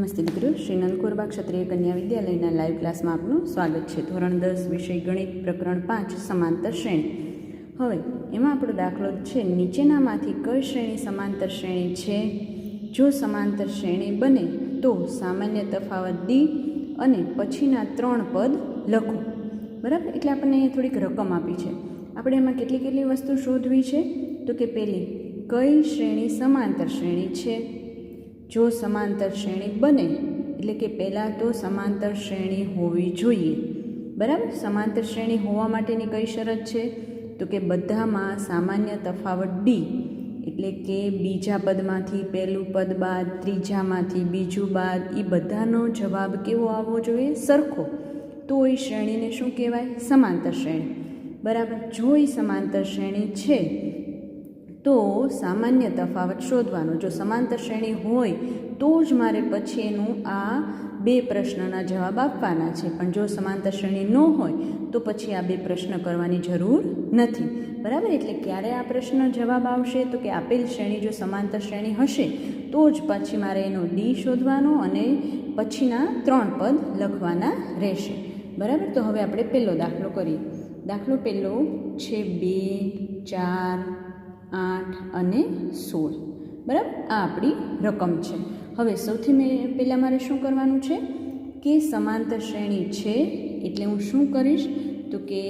નમસ્તે મિત્રો, શ્રી નંદકોરબા ક્ષત્રિય કન્યા વિદ્યાલયના લાઈવ ક્લાસમાં આપનું સ્વાગત છે। ધોરણ 10 વિષય ગણિત પ્રકરણ 5 સમાંતર શ્રેણી। હવે એમાં આપણો દાખલો છે, નીચેનામાંથી કઈ શ્રેણી સમાંતર શ્રેણી છે? જો સમાંતર શ્રેણી બને તો સામાન્ય તફાવત ડી અને પછીના 3 પદ લખો। બરાબર, એટલે આપણને અહીંયા થોડીક રકમ આપી છે। આપણે એમાં કેટલી વસ્તુ શોધવી છે? તો કે પહેલી, કઈ શ્રેણી સમાંતર શ્રેણી છે? જો સમાંતર શ્રેણી બને એટલે કે પહેલાં તો સમાંતર શ્રેણી હોવી જોઈએ। બરાબર, સમાંતર શ્રેણી હોવા માટેની કઈ શરત છે? તો કે બધામાં સામાન્ય તફાવત ડી, એટલે કે બીજા પદમાંથી પહેલું પદ બાદ, ત્રીજામાંથી બીજું બાદ, એ બધાનો જવાબ કેવો આવવો જોઈએ? સરખો। તો એ શ્રેણીને શું કહેવાય? સમાંતર શ્રેણી। બરાબર, જો એ સમાંતર શ્રેણી છે તો સામાન્ય તફાવત શોધવાનો। જો સમાંતર શ્રેણી હોય તો જ મારે પછી એનું આ 2 પ્રશ્નના જવાબ આપવાના છે, પણ જો સમાંતર શ્રેણી ન હોય તો પછી આ 2 પ્રશ્ન કરવાની જરૂર નથી। બરાબર, એટલે ક્યારે આ પ્રશ્ન જવાબ આવશે? તો કે આપેલ શ્રેણી જો સમાંતર શ્રેણી હશે તો જ પછી મારે એનો ડી શોધવાનો અને પછીના 3 પદ લખવાના રહેશે। બરાબર, તો હવે આપણે પહેલો દાખલો કરીએ। દાખલો પહેલો છે 2, 4, 8 અને 16। બરાબર, આ આપણી રકમ છે। હવે સૌથી પહેલાં મારે શું કરવાનું છે કે સમાંતર શ્રેણી છે એટલે હું શું કરીશ? તો કે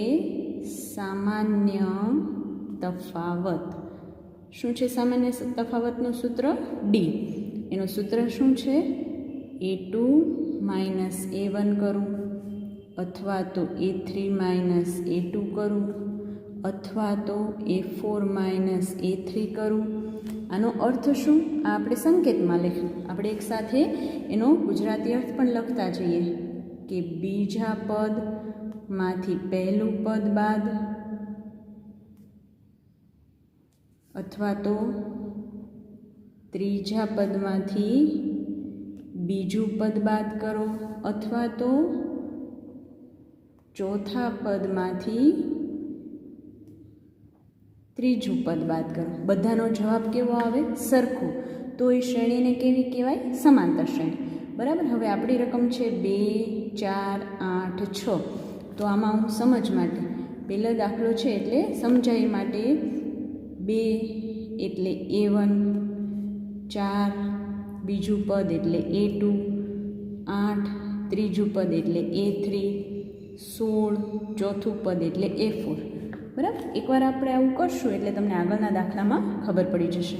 સામાન્ય તફાવત। શું છે સામાન્ય તફાવતનું સૂત્ર? ડી। એનું સૂત્ર શું છે? a2 - a1 કરું, અથવા તો a3 - a2 કરું, અથવા તો a4 - a3 કરું। આનો અર્થ શું? આ આપણે સંકેતમાં લખ્યું, આપણે એકસાથે એનો ગુજરાતી અર્થ પણ લખતા જઈએ કે બીજા પદમાંથી પહેલું પદ બાદ, અથવા તો ત્રીજા પદમાંથી બીજું પદ બાદ કરો, અથવા તો ચોથા પદમાંથી ત્રીજું પદ બાદ કરો। બધાનો જવાબ કેવો આવે? સરખો। તો એ શ્રેણીને કેવી કહેવાય? સમાંતર શ્રેણી। બરાબર, હવે આપણી રકમ છે 2, 4, 8, 6। તો આમાં હું સમજ માટે પહેલો દાખલો છે એટલે સમજાય માટે 2 એટલે a1, 4 બીજું પદ એટલે a2, 8 ત્રીજું પદ એટલે a3, 16 ચોથું પદ એટલે a4। બરાબર, એકવાર આપણે આવું કરશું એટલે તમને આગળના દાખલામાં ખબર પડી જશે।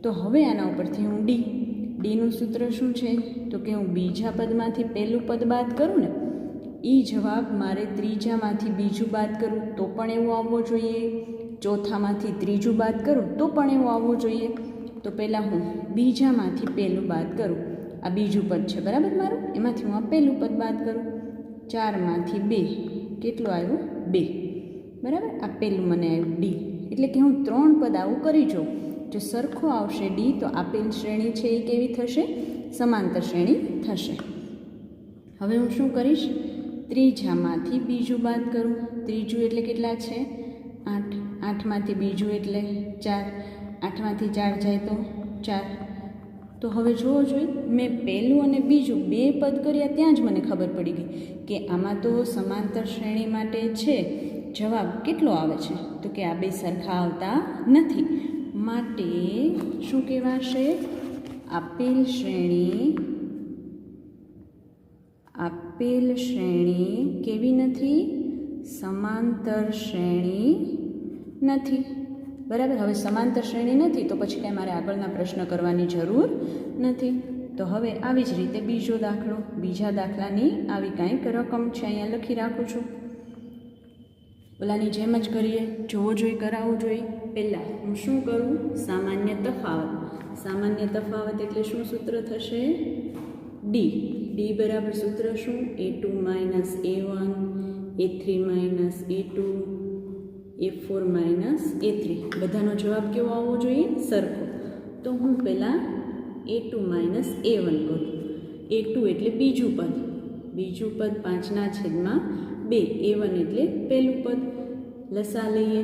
તો હવે આના ઉપરથી હું ડીનું સૂત્ર શું છે? તો કે હું બીજા પદમાંથી પહેલું પદ બાદ કરું ને, એ જવાબ મારે ત્રીજામાંથી બીજું બાદ કરું તો પણ એવું આવવો જોઈએ, ચોથામાંથી ત્રીજું બાદ કરું તો પણ એવું આવવું જોઈએ। તો પહેલાં હું બીજામાંથી પહેલું બાદ કરું, આ બીજું પદ છે બરાબર મારું, એમાંથી હું આ પહેલું પદ બાદ કરું, 4માંથી 2 કેટલું આવ્યું? 2। બરાબર, આ પહેલું મને આવ્યું ડી, એટલે કે હું 3 પદ આવું કરી જાઉં, જો સરખો આવશે ડી તો આપેલ શ્રેણી છે એ કેવી થશે? સમાંતર શ્રેણી થશે। હવે હું શું કરીશ? ત્રીજામાંથી બીજું બાદ કરું, ત્રીજું એટલે કેટલા છે? 8, 8માંથી બીજું એટલે 4, 8માંથી 4 જાય તો 4। તો હવે જોવો જોઈએ, મેં પહેલું અને બીજું 2 પદ કર્યા ત્યાં જ મને ખબર પડી ગઈ કે આમાં તો સમાંતર શ્રેણી માટે છે જવાબ કેટલો આવે છે? તો કે આ 2 સરખા આવતા નથી, માટે શું કહેવાશે? આપેલ શ્રેણી કેવી નથી? સમાંતર શ્રેણી નથી। બરાબર, હવે સમાંતર શ્રેણી નથી તો પછી કાંઈ મારે આગળના પ્રશ્ન કરવાની જરૂર નથી। તો હવે આવી જ રીતે બીજો દાખલો, બીજા દાખલાની આવી કાંઈક રકમ છે, અહીંયા લખી રાખું છું। ઓલાની જેમ જ કરીએ, જોવો જોઈએ, કરાવવું જોઈએ। પહેલાં હું શું કરું? સામાન્ય તફાવત। સામાન્ય તફાવત એટલે શું સૂત્ર થશે? ડી। ડી બરાબર સૂત્ર શું? a2 - a1, a3 - a2, a4 - a3। બધાનો જવાબ કેવો આવવો જોઈએ? સરખો। તો હું પહેલાં a2 - a1 કરું। a2 એટલે બીજું પદ, બીજું પદ 5/2, a1 એટલે પહેલું પદ, લસા લઈએ,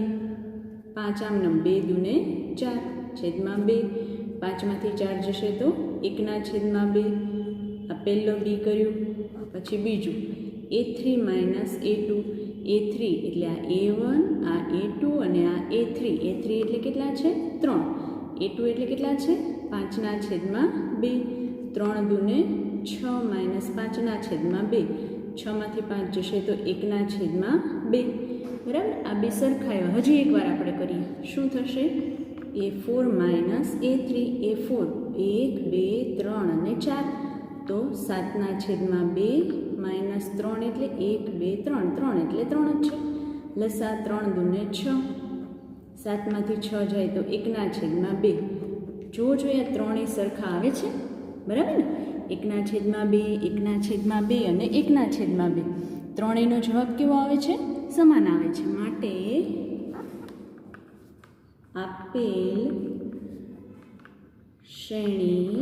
5 આમ 2 દૂને 4 છેદમાં 2, 5માંથી 4 જશે તો 1/2, આ પહેલો ડી કર્યું, પછી બીજું A3 માઇનસ A2, A3 એટલે આ A1, આ A2 અને આ A3. A3 એટલે કેટલા છે? 3. A2 એટલે કેટલા છે? 5/2. 3 દૂને 6 માઇનસ 5/2. 6 માંથી 5 જશે તો 1/2. બરાબર. આ બે સરખાયો. હજી એકવાર આપણે કરીએ. શું થશે? A4 minus A3. A4 1, 2, 3 અને 4 તો 7/2 માઇનસ 3 એટલે 1, 2, 3. 3 એટલે 3 જ છે. લસા 3 દૂને 6. 7 માંથી 6 જાય તો 1/2. જો આ ત્રણેય સરખા આવે છે. બરાબર ને? 1/2, 1/2 અને 1/2. ત્રણેયનો જવાબ કેવો આવે છે? સમાન આવે છે. માટે આપેલ શ્રેણી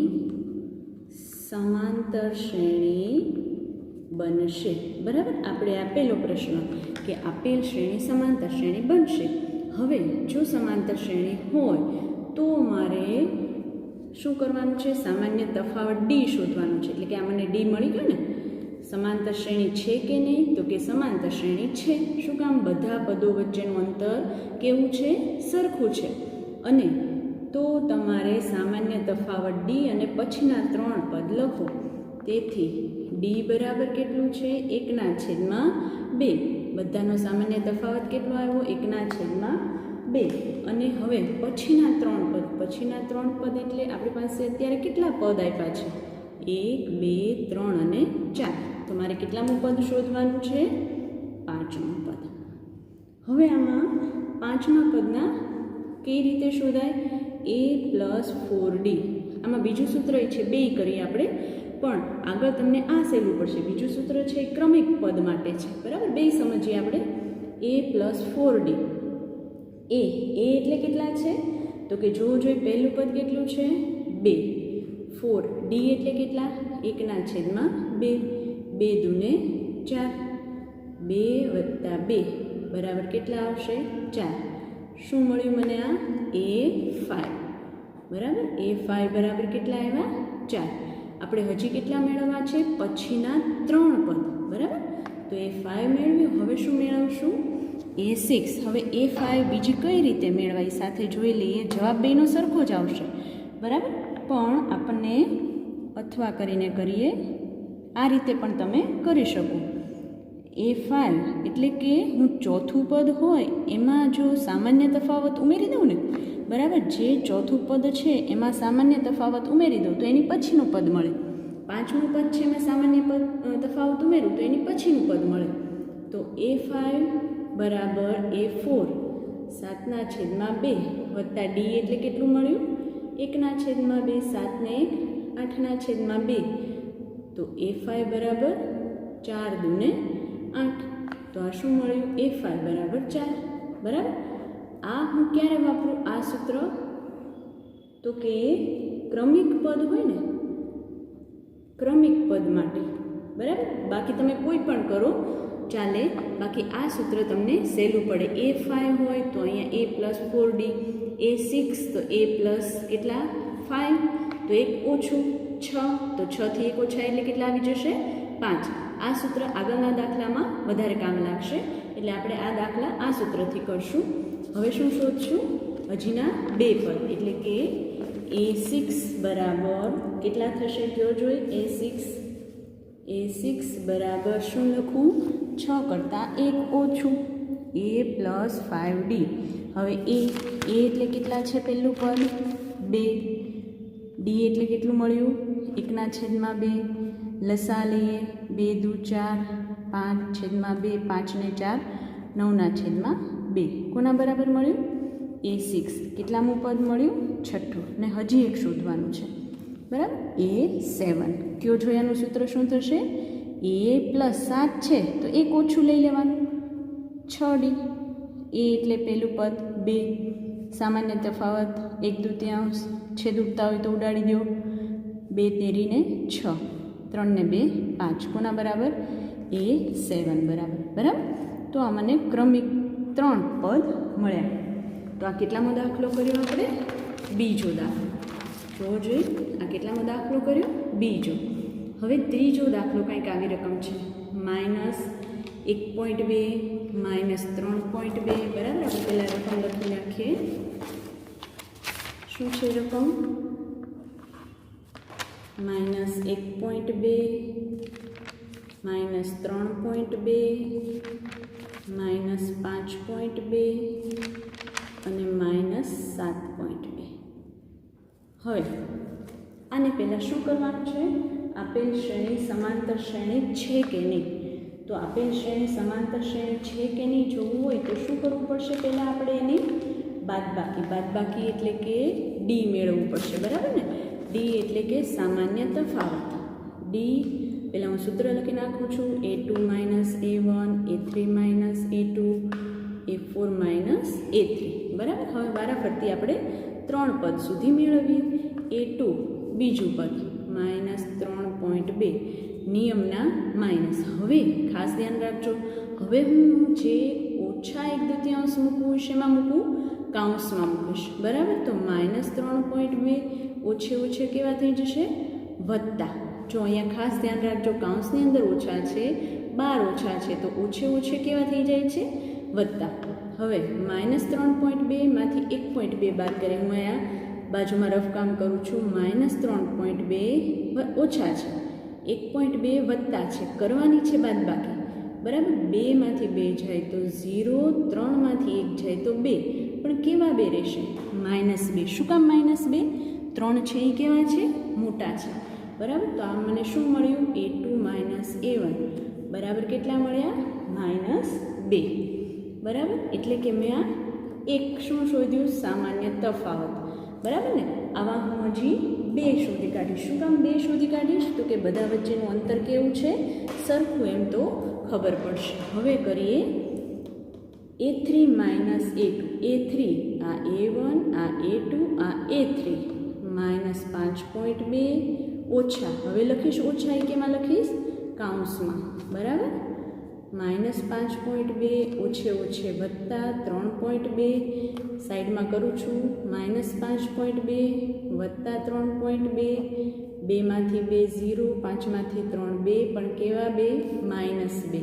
સમાંતર શ્રેણી બનશે. બરાબર. આપણે આપેલો પ્રશ્ન કે આપેલ શ્રેણી સમાંતર શ્રેણી બનશે. હવે જો સમાંતર શ્રેણી હોય તો મારે શું કરવાનું છે? સામાન્ય તફાવત ડી શોધવાનું છે. એટલે કે આ મને ડી મળી ગયું ને. સમાંતર શ્રેણી છે કે નહીં? તો કે સમાંતર શ્રેણી છે. શું કામ? બધા પદો વચ્ચેનું અંતર કેવું છે? સરખું છે. અને તો તમારે સામાન્ય તફાવત ડી અને પછીના 3 પદ લખો. તેથી ડી બરાબર કેટલું છે? 1/2. બધાનો સામાન્ય તફાવત કેટલો આવ્યો? 1/2. અને હવે પછીના 3 પદ. પછીના 3 પદ એટલે આપણી પાસે અત્યારે કેટલા પદ આપ્યા છે? 1, 2, 3 અને 4. તો મારે કેટલામું પદ શોધવાનું છે? 5મું પદ. હવે આમાં 5મા પદના કઈ રીતે શોધાય? A+4D. આમાં બીજું સૂત્ર છે, બે કરીએ આપણે, પણ આગળ તમને આ સહેલું પડશે. બીજું સૂત્ર છે ક્રમિક પદ માટે છે. બરાબર. બે સમજીએ આપણે. A+4D. એ એટલે કેટલા છે? તો કે જોઈ પહેલું પદ કેટલું છે? 2. 4. ડી એટલે કેટલા? 1/2. 2 દૂને 4. 2 + 2 બરાબર કેટલા આવશે? 4. શું મળ્યું મને? આ A5. બરાબર. A5 બરાબર કેટલા આવ્યા? 4. આપણે હજી કેટલા મેળવવા છે? પછીના 3 પદ. બરાબર. તો A5 મેળવ્યું. હવે શું મેળવશું? A6. હવે A5 બીજી કઈ રીતે મેળવાય સાથે જોઈ લઈએ. જવાબ બેનો સરખો જ આવશે. બરાબર. પણ આપણને અથવા કરીને કરીએ. આ રીતે પણ તમે કરી શકો. A5 એટલે કે હું ચોથું પદ હોય એમાં જો સામાન્ય તફાવત ઉમેરી દઉં ને. બરાબર. જે ચોથું પદ છે એમાં સામાન્ય તફાવત ઉમેરી દઉં તો એની પછીનું પદ મળે. 5મું પદ છે એમાં સામાન્ય તફાવત ઉમેરું તો એની પછીનું પદ મળે. તો A5 બરાબર A4 7/2 વત્તા ડી એટલે કેટલું મળ્યું? 1/2. 7 ને 1 8/2. તો A5 બરાબર 4 દૂને 8. તો આ શું મળ્યું? A5 બરાબર 4. બરાબર. આ હું ક્યારે વાપરું આ સૂત્ર? તો કે ક્રમિક પદ હોય ને, ક્રમિક પદ માટે. બરાબર. બાકી તમે કોઈ પણ કરો ચાલે. બાકી આ સૂત્ર તમને સહેલું પડે. A5 હોય તો અહીંયા A+4D. A6 તો A+ કેટલા? 5. તો 1 ઓછું 6. તો 6 થી 1 ઓછા એટલે કેટલા આવી જશે? 5. આ સૂત્ર આગળના દાખલામાં વધારે કામ લાગશે. એટલે આપણે આ દાખલા આ સૂત્રથી કરશું. હવે શું શોધશું? હજીના 2 પદ. એટલે કે A6 બરાબર કેટલા થશે? જોઈ A6 બરાબર શું લખું? 6 કરતાં 1 ઓછું. A+5D. હવે A એટલે કેટલા છે? પહેલું પદ 2. ડી એટલે કેટલું મળ્યું? 1/2. લસા લઈએ. 2 દૂ 4. 5/2. 5 ને 4 9/2. કોના બરાબર મળ્યું? A6. કેટલામું પદ મળ્યું? 6. ને હજી એક શોધવાનું છે. બરાબર. A7. કયો જોયાનું સૂત્ર શું થશે? A+7 છે તો 1 ઓછું લઈ લેવાનું. 6D. A એટલે પહેલું પદ 2. સામાન્ય તફાવત 1/2. છેદ ઉડતા હોય તો ઉડાડી દો. 2 તેરીને 6. 3 ને 2 5. કોના બરાબર? A7 બરાબર. બરાબર. તો આ મને ક્રમિક 3 પદ મળ્યા. તો આ કેટલામો દાખલો કર્યો આપણે? બીજો દાખલો. જોવો જોઈએ. આ કેટલામો દાખલો કર્યો? બીજો. હવે ત્રીજો દાખલો કંઈક આવી રકમ છે -1.2 -3.2 બરાબર. આપણે પહેલાં રકમ લખી નાખીએ. શું છે રકમ? -1.2 -3.2 -5.2 અને -7.2. હવે આને પહેલાં શું કરવાનું છે? આપેલ શ્રેણી સમાંતર શ્રેણી છે કે નહીં. તો આપેલ શ્રેણી સમાંતર શ્રેણી છે કે નહીં જોવું હોય તો શું કરવું પડશે? પહેલાં આપણે એની બાદબાકી એટલે કે ડી મેળવવું પડશે, બરાબર ને. ડી એટલે કે સામાન્ય તફાવત. ડી પહેલાં હું સૂત્ર લખી નાખું છું. a2 - a1 a3 - a2 a4 - a3 બરાબર. હવે વારાફરતી આપણે 3 પદ સુધી મેળવીએ. a2 બીજું પદ -3.2 નિયમના માઇનસ. હવે ખાસ ધ્યાન રાખજો, હવે હું જે -1/2 મૂકવું છે એમાં મૂકું કાઉન્સમાં મૂકીશ, બરાબર. તો -3.2 ઓછે કેવા થઈ જશે? વત્તા. જો અહીંયા ખાસ ધ્યાન રાખજો, કાઉન્સની અંદર ઓછા છે, 12 ઓછા છે, તો ઓછે કેવા થઈ જાય છે? વત્તા. હવે -3.2 માંથી 1.2 બાદ કરે. હું અહીંયા બાજુમાં રફ કામ કરું છું. -3.2 ઓછા છે, 1.2 વત્તા છે, કરવાની છે બાદબાકી, બરાબર. 2 માંથી 2 જાય તો 0, 3 માંથી 1 જાય તો 2, પણ કેવા 2 રહેશે? -2. શું કામ -2? 3 છે એ કેવા છે? મોટા છે, બરાબર. તો આ મને શું મળ્યું? a2 - a1 બરાબર કેટલા મળ્યા? -2, બરાબર. એટલે કે મેં આ એક શું શોધ્યું? સામાન્ય તફાવત, બરાબર ને. આવા હું હજી 2 શોધી કાઢીશ. શું કામ 2 શોધી કાઢીશ? તો કે બધા વચ્ચેનું અંતર કેવું છે? સરખું, એમ તો ખબર પડશે. હવે કરીએ a3 - a2. a3 આ a1 આ a2 આ a3 -5.2 ઓછા. હવે લખીશ ઓછા એ કેમાં લખીશ? કાઉન્સમાં, બરાબર. -5.2 ઓછે વત્તા 3.2 સાઈડમાં કરું છું. -5.2 વત્તા 3.2 2 માંથી 2 0, 5 માંથી 3 2, પણ કેવા 2? -2.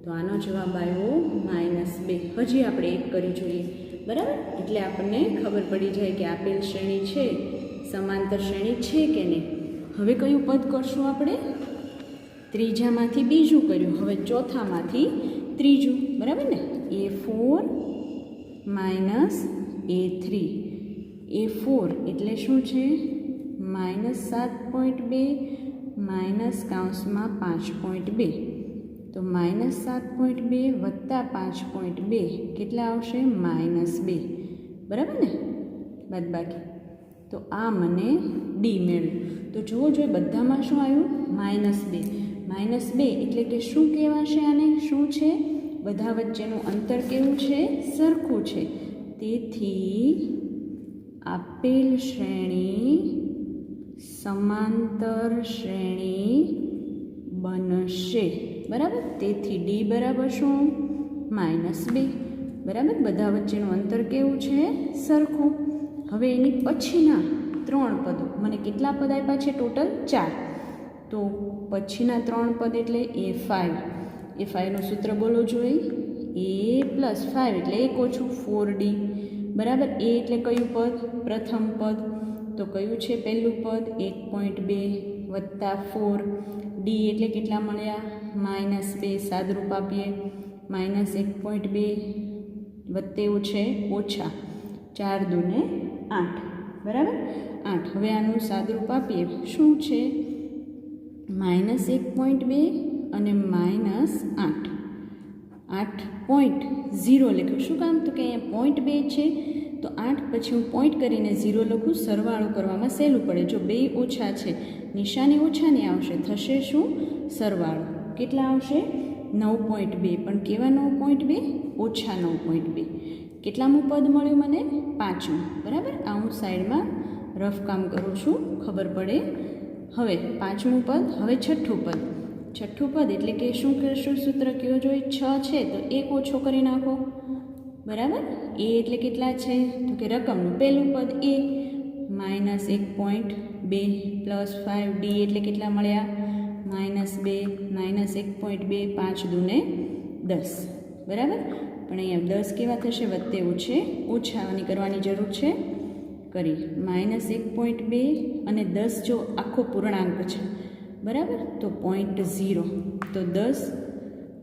તો આનો જવાબ આવ્યો -2. હજી આપણે એક કરી જોઈએ, બરાબર. એટલે આપણને ખબર પડી જાય કે આપેલ શ્રેણી છે સમાંતર શ્રેણી છે કે નહીં. હવે કયું પદ કરશું આપણે? ત્રીજામાંથી બીજું કર્યું. હવે ચોથામાંથી ત્રીજું, બરાબર ને. a4 - a3. a4 એટલે શું છે? -7.2 કાઉન્સમાં 5.2. તો -7.2 વત્તા 5.2 કેટલા આવશે? -2, બરાબર ને. બાદબાકી. તો આ મને ડી મેળવ્યું. તો જુઓ જોઈએ બધામાં શું આવ્યું? -2. -2 એટલે કે શું કહેવાશે આને? શું છે? બધા વચ્ચેનું અંતર કેવું છે? સરખું છે. તેથી આપેલ શ્રેણી સમાંતર શ્રેણી બનશે, બરાબર. તેથી ડી બરાબર શું? -2, બરાબર. બધા વચ્ચેનું અંતર કેવું છે? સરખું. હવે એની પછીના 3 પદો મને કેટલા પદ આપ્યા છે? ટોટલ 4. તો પછીના 3 પદ એટલે a5. a5નું સૂત્ર બોલો જોઈ. a + 5 એટલે 1 ઓછું 4d, બરાબર. a એટલે કયું પદ? પ્રથમ પદ. તો કયું છે પહેલું પદ? 1.2 વત્તા 4. d એટલે કેટલા મળ્યા? -2. સાદરૂપ આપીએ. -1.2 વત્તે છે ઓછા 4 દૂને 8, બરાબર. 8. હવે આનું સાદરૂપ આપીએ. શું છે? -1.2 અને -8. 8.0 લખ્યું. શું કામ? તો કે અહીંયા 0.2 છે, તો 8 પછી હું પોઈન્ટ કરીને 0 લખું. સરવાળો કરવામાં સહેલું પડે. જો 2 ઓછા છે, નિશાની ઓછાની આવશે, થશે શું? સરવાળો. કેટલા આવશે? 9.2. પણ કેવા 9.2? ઓછા 9.2. કેટલામું પદ મળ્યું મને? 5મું, બરાબર. આ હું સાઈડમાં રફ કામ કરું છું, ખબર પડે. હવે 5મું પદ. હવે 6થું પદ. 6થું પદ એટલે કે શું કરશું? સૂત્ર કયો જોઈએ? 6 છે તો 1 ઓછો કરી નાખો, બરાબર. a એટલે કેટલા છે? તો કે રકમનું પહેલું પદ a -1.2 + 5d એટલે કેટલા મળ્યા? -2 -1.2 5 દૂને 10 બરાબર. પણ અહીંયા 10 કેવા થશે? વત્તે ઓછે ઓછા. આની કરવાની જરૂર છે, કરી. -1.2 અને 10 જો આખો પૂર્ણાંક છે બરાબર, તો 0.0. તો 10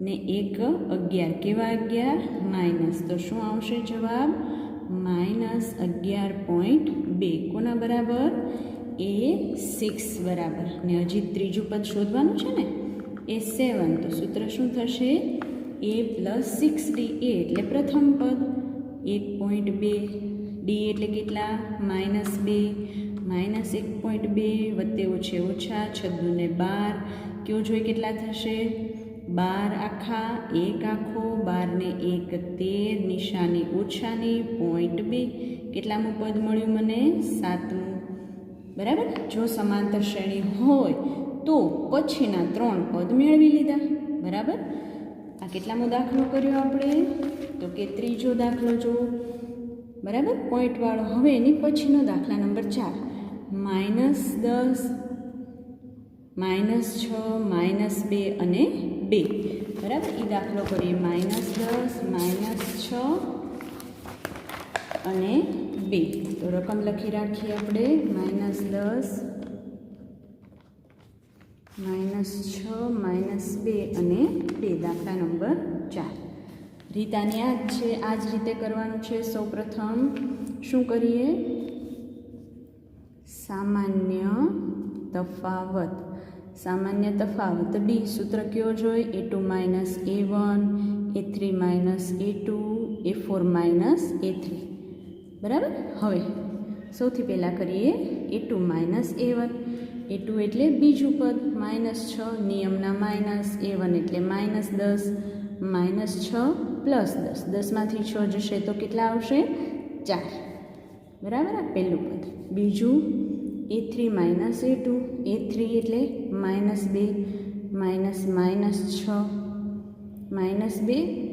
ને 1 11. કેવા 11? માઇનસ. તો શું આવશે જવાબ? -11.2. કોના બરાબર? A6 બરાબર. ને હજી ત્રીજું પદ શોધવાનું છે ને, A7. તો સૂત્ર શું થશે? A + 6D. A એટલે પ્રથમ પદ, 1.2. D એટલે કેટલા? -2 -1.2 વત્તે ઓછે ઓછા 6 દૂને 12. કયો જોઈએ કેટલા થશે? 12 આખા, 1 આખો, 12 ને 1 13, નિશાની ઓછાની, 0.2. કેટલામું પદ મળ્યું મને? 7મું બરાબર. જો સમાંતર શ્રેણી હોય તો પછીના 3 પદ મેળવી લીધા બરાબર. આ કેટલામો દાખલો કર્યો આપણે? તો કે ત્રીજો દાખલો જો બરાબર, પોઈન્ટવાળો. હવે એની પછીનો દાખલા નંબર 4, -10 -6 -2 અને 2 બરાબર. એ દાખલો કરીએ. -10 -6 અને 2. તો રકમ લખી રાખીએ આપણે. -10 -6 -2 અને 2 દાખલા નંબર 4. રીત આની આ જ છે, આ જ રીતે કરવાનું છે. સૌ પ્રથમ શું કરીએ? સામાન્ય તફાવત. સામાન્ય તફાવત D. સૂત્ર કયો જોઈએ? A2 - A1 A3 - A2 A4 - A3 બરાબર. હવે સૌથી પહેલાં કરીએ A2 - A1. A2 એટલે બીજું પદ, -6 નિયમના માઇનસ, A1 એટલે -10 -6 + 10. 10માંથી 6 જશે તો કેટલા આવશે? 4 બરાબર. આ પહેલું પદ. બીજું A3 - A2. A3 એટલે -2 -6 -2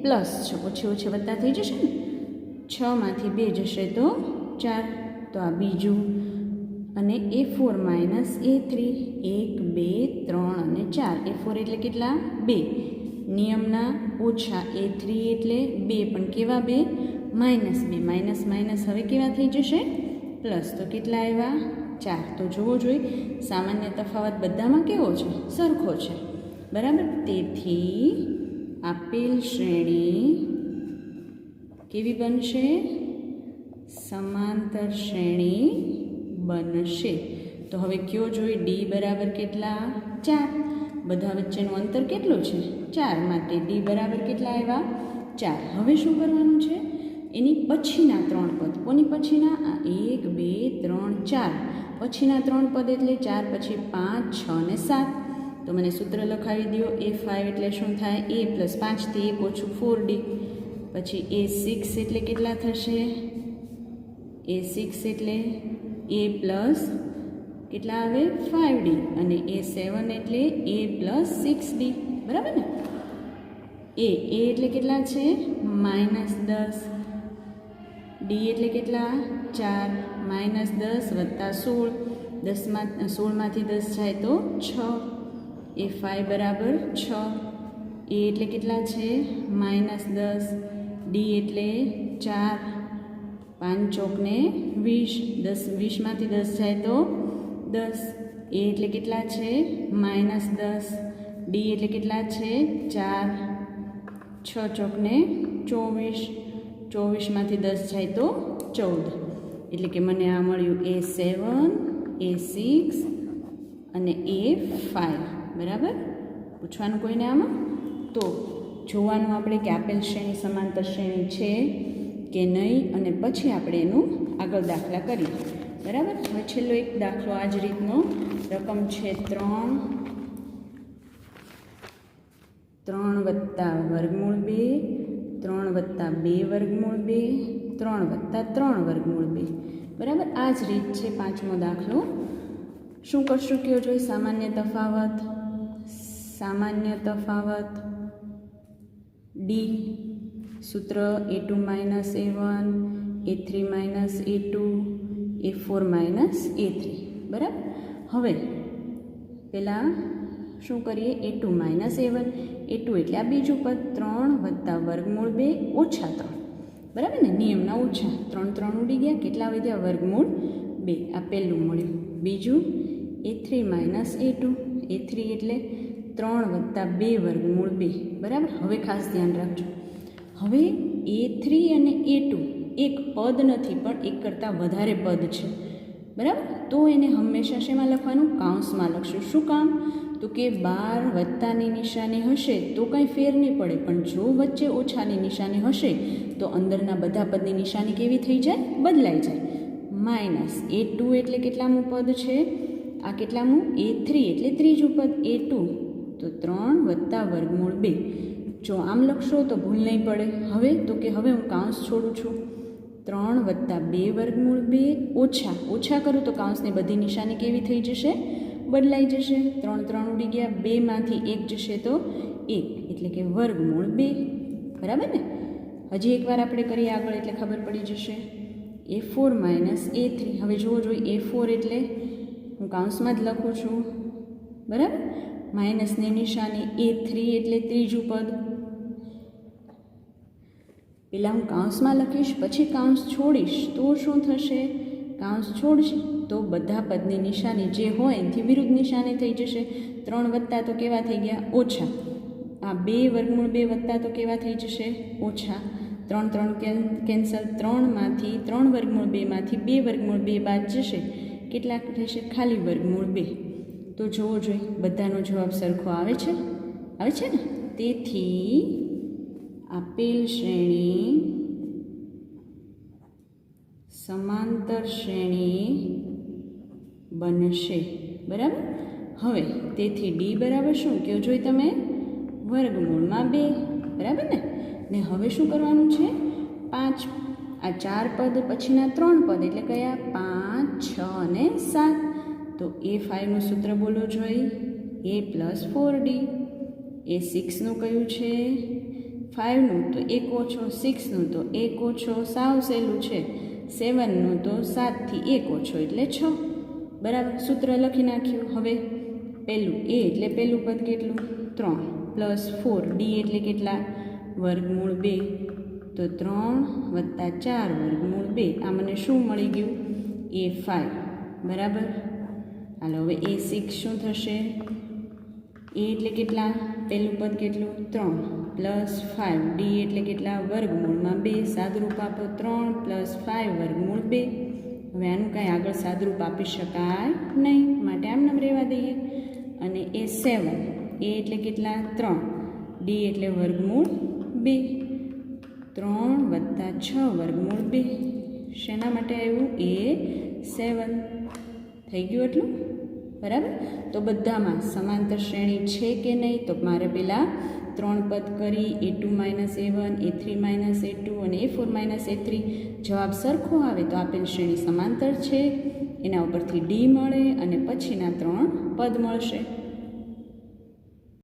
+ 6. ઓછે ઓછે વત્તા થઈ જશે ને, 6માંથી 2 જશે તો 4. તો આ બીજું. અને A4 - A3 1 2 3 અને 4. A4 એટલે કેટલા? 2 નિયમના ઓછા. A3 એટલે 2 પણ કેવા 2? -2 માઇનસ હવે કેવા થઈ જશે? પ્લસ. તો કેટલા આવ્યા? 4. તો જોવો જોઈએ સામાન્ય તફાવત બધામાં કેવો છે? સરખો છે બરાબર. તેથી આપેલ શ્રેણી કેવી બનશે? સમાંતર શ્રેણી બનશે. તો હવે કયો જોઈએ? D બરાબર કેટલા? 4. બધા વચ્ચેનું અંતર કેટલું છે? 4. માટે D બરાબર કેટલા આવ્યા? 4. હવે શું કરવાનું છે? એની પછીના 3 પદ. કોની પછીના? આ 1 2 3 4. પછીના 3 પદ એટલે 4 પછી 5 6 અને 7. તો મને સૂત્ર લખાવી દો. A5 એટલે શું થાય? A + 5 થી 1 ઓછું 4D. પછી A6 એટલે કેટલા થશે? A6 એટલે A પ્લસ કેટલા આવે? 5D. અને A7 એટલે A + 6D બરાબર ને. A એટલે કેટલા છે? -10. D એટલે કેટલા? 4. -10 + 16. 16માંથી 10 જાય તો 6. A5 બરાબર 6. A એટલે કેટલા છે? -10. D એટલે 4. 5 ચોક ને 20. 20માંથી 10 જાય તો 10. A એટલે કેટલા છે? -10. D એટલે કેટલા છે? 4. 6 ચોક ને 24. 24માંથી 10 જાય તો 14. એટલે કે મને આ મળ્યું A7 A6 અને A5 બરાબર. પૂછવાનું કોઈને આમાં? તો જોવાનું આપણે કે આપેલ શ્રેણી સમાંતર શ્રેણી છે કે નહીં, અને પછી આપણે એનું આગળ દાખલા કરીએ બરાબર. હવે છેલ્લો એક દાખલો આ જ રીતનો. રકમ છે 3 વત્તા વર્ગમૂળ 2 3 વત્તા 2 વર્ગમૂળ 2 3 વત્તા 3 વર્ગમૂળ 2 બરાબર. આ જ રીત છે. 5મો દાખલો. શું કરશું કયો જોઈએ? સામાન્ય તફાવત. સામાન્ય તફાવત D. સૂત્ર A2 - A1 A3 - A2 A4 - A3 બરાબર. હવે પહેલાં શું કરીએ A2 માઇનસ A1, A2 એટલે આ બીજું પદ 3 વત્તા વર્ગમૂળ 2 ઓછા 3, બરાબર ને, નિયમના ઓછા 3 3 ઉડી ગયા, કેટલા વધ્યા વર્ગમૂળ 2, આ પહેલું મળ્યું. બીજું A3 માઇનસ A2, A3 એટલે 3 વત્તા 2 વર્ગમૂળ 2, બરાબર. હવે ખાસ ધ્યાન રાખજો, હવે A3 અને A2 એક પદ નથી પણ એક કરતાં વધારે પદ છે, બરાબર. તો એને હંમેશા શેમાં લખવાનું? કાઉન્સમાં લખશું. શું કામ? તો કે 12 વત્તાની નિશાની હશે તો કંઈ ફેર નહીં પડે, પણ જો વચ્ચે ઓછાની નિશાની હશે તો અંદરના બધા પદની નિશાની કેવી થઈ જાય? બદલાઈ જાય. માઇનસ A2 એટલે કેટલામું પદ છે? આ કેટલામું? A3 એટલે ત્રીજું પદ A2, તો 3 વત્તા વર્ગમૂળ 2. જો આમ લખશો તો ભૂલ નહીં પડે. હવે તો કે હવે હું કાઉન્સ છોડું છું, 3 વત્તા 2 વર્ગમૂળ 2 ઓછા ઓછા કરું તો કાઉન્સની બધી નિશાની કેવી થઈ જશે? બદલાઈ જશે. 3 3 ઉડી ગયા, 2 માંથી 1 જશે તો 1, એટલે કે વર્ગમૂળ 2, બરાબર ને. હજી એકવાર આપણે કરીએ આગળ એટલે ખબર પડી જશે. A4 માઇનસ A3, હવે જુઓ જોઈએ, A4 એટલે હું કાઉન્સમાં જ લખું છું, બરાબર. માઇનસની નિશાની, A3 એટલે ત્રીજું પદ, પહેલાં હું કાઉન્સમાં લખીશ પછી કાઉન્સ છોડીશ તો શું થશે? કાઉન્સ છોડશે તો બધા પદની નિશાની જે હોય એનાથી વિરુદ્ધ નિશાની થઈ જશે. 3 વત્તા તો કેવા થઈ ગયા? ઓછા. આ 2 વર્ગમૂળ 2 વત્તા તો કેવા થઈ જશે? ઓછા. 3 3 કેન્સલ, 3 વર્ગમૂળ 2 માંથી 2 વર્ગમૂળ 2 બાદ જશે, કેટલાક રહેશે? ખાલી વર્ગમૂળ 2. તો જોવો જોઈએ બધાનો જવાબ સરખો આવે છે? આવે છે ને. તેથી આપેલ શ્રેણી સમાંતર શ્રેણી બનશે, બરાબર. હવે તેથી D બરાબર શું કહો જોઈએ તમે? વર્ગમૂળમાં 2, બરાબર ને. હવે શું કરવાનું છે? 5, આ 4 પદ પછીના 3 પદ એટલે કયા? 5 6 અને 7. તો A5નું સૂત્ર બોલો જોઈએ, A + 4D. A6નું કયું છે? 5નું તો 1 ઓછો, 6નું તો 1 ઓછો, સાવ સહેલું છે. 7નું તો 7 થી 1 ઓછો એટલે 6, બરાબર. સૂત્ર લખી નાખ્યું. હવે પહેલું A એટલે પહેલું પદ કેટલું? 3 + 4D એટલે કેટલા? વર્ગમૂળ 2, તો 3 વત્તા 4 વર્ગમૂળ 2. આ મને શું મળી ગયું? A5, બરાબર. હાલો હવે A6 શું થશે? A એટલે કેટલા? પહેલું પદ કેટલું? 3 + 5D એટલે કેટલા? વર્ગમૂળમાં 2. સાદરૂપ આપો, 3 + 5 વર્ગમૂળ 2. હવે આનું કાંઈ આગળ સાદરૂપ આપી શકાય નહીં, માટે આમ નામ રહેવા દઈએ. અને A7, A એટલે કેટલા? 3, D એટલે વર્ગમૂળ 2. 3 વત્તા 6 વર્ગમૂળ 2. શેના માટે આવ્યું? A7 થઈ ગયું એટલું, બરાબર. તો બધામાં સમાંતર શ્રેણી છે કે નહીં? તો મારે પહેલાં 3 પદ કરી, A2 minus A1, A3 minus A2 અને A4 માઇનસ A3. જવાબ સરખો આવે તો આપેલ શ્રેણી સમાંતર છે, એના ઉપરથી D મળે અને પછીના 3 પદ મળશે.